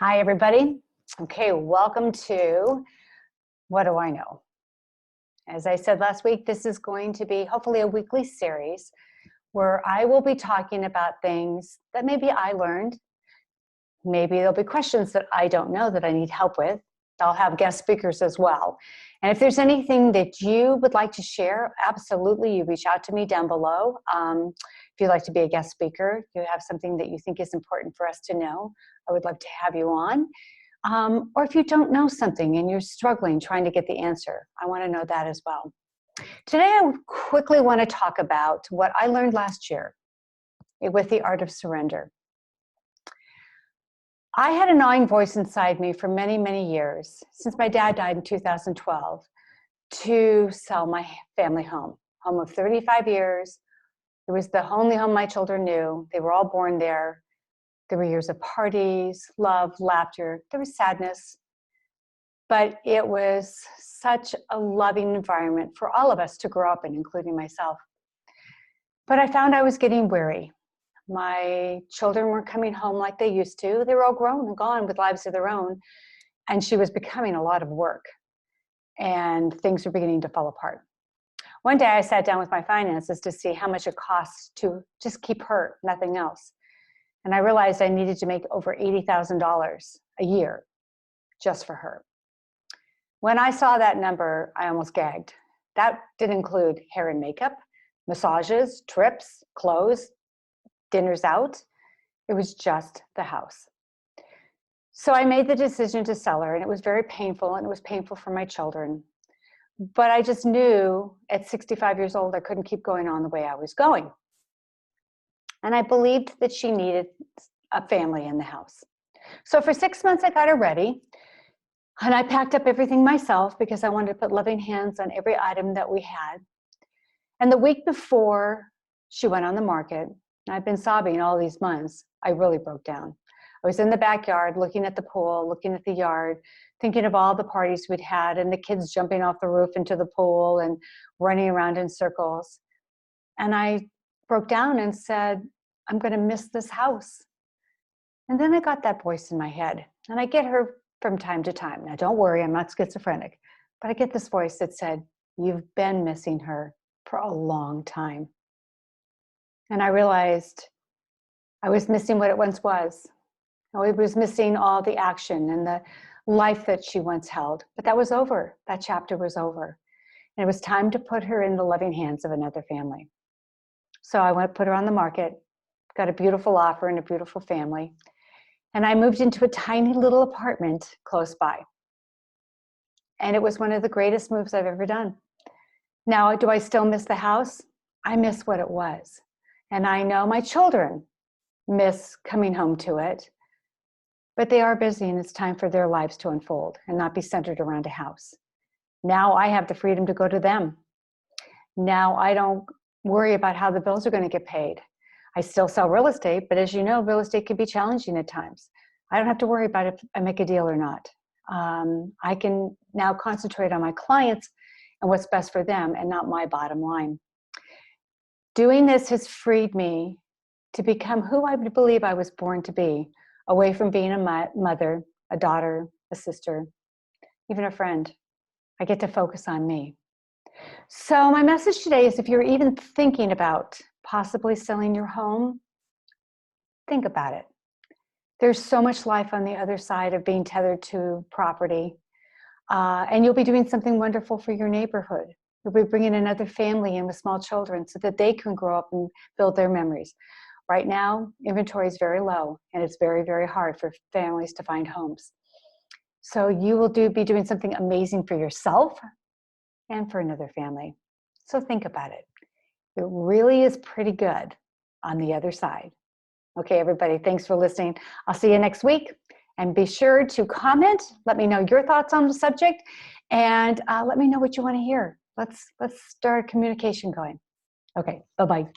Hi, everybody. Okay, welcome to What Do I Know? As I said last week, this is going to be hopefully a weekly series where I will be talking about things that maybe I learned. Maybe there'll be questions that I don't know that I need help with. I'll have guest speakers as well. And if there's anything that you would like to share, absolutely, you reach out to me down below. If you'd like to be a guest speaker, you have something that you think is important for us to know, I would love to have you on. Or if you don't know something and you're struggling trying to get the answer, I want to know that as well. Today, I quickly want to talk about what I learned last year with the art of surrender. I had a gnawing voice inside me for many, many years, since my dad died in 2012, to sell my family home of 35 years. It was the only home my children knew. They were all born there. There were years of parties, love, laughter. There was sadness. But it was such a loving environment for all of us to grow up in, including myself. But I found I was getting weary. My children weren't coming home like they used to. They were all grown and gone with lives of their own. And she was becoming a lot of work. And things were beginning to fall apart. One day I sat down with my finances to see how much it costs to just keep her, nothing else. And I realized I needed to make over $80,000 a year just for her. When I saw that number, I almost gagged. That didn't include hair and makeup, massages, trips, clothes, dinners out. It was just the house. So I made the decision to sell her, and it was very painful, and it was painful for my children. But I just knew at 65 years old, I couldn't keep going on the way I was going. And I believed that she needed a family in the house. So for 6 months, I got her ready. And I packed up everything myself because I wanted to put loving hands on every item that we had. And the week before she went on the market, and I've been sobbing all these months, I really broke down. I was in the backyard looking at the pool, looking at the yard, thinking of all the parties we'd had and the kids jumping off the roof into the pool and running around in circles. And I broke down and said, I'm going to miss this house. And then I got that voice in my head, and I get her from time to time. Now, don't worry, I'm not schizophrenic, but I get this voice that said, you've been missing her for a long time. And I realized I was missing what it once was. I was missing all the action and the life that she once held, but that was over. That chapter was over. And it was time to put her in the loving hands of another family. So I went to put her on the market, got a beautiful offer and a beautiful family. And I moved into a tiny little apartment close by. And it was one of the greatest moves I've ever done. Now, do I still miss the house? I miss what it was. And I know my children miss coming home to it. But they are busy, and it's time for their lives to unfold and not be centered around a house. Now I have the freedom to go to them. Now I don't worry about how the bills are going to get paid. I still sell real estate, but as you know, real estate can be challenging at times. I don't have to worry about if I make a deal or not. I can now concentrate on my clients and what's best for them and not my bottom line. Doing this has freed me to become who I believe I was born to be, away from being a mother, a daughter, a sister, even a friend. I get to focus on me. So my message today is, if you're even thinking about possibly selling your home, think about it. There's so much life on the other side of being tethered to property. And you'll be doing something wonderful for your neighborhood. You'll be bringing another family in with small children so that they can grow up and build their memories. Right now, inventory is very low, and it's very, very hard for families to find homes. So you will be doing something amazing for yourself and for another family. So think about it. It really is pretty good on the other side. Okay, everybody, thanks for listening. I'll see you next week. And be sure to comment. Let me know your thoughts on the subject, and let me know what you want to hear. Let's start communication going. Okay, bye-bye.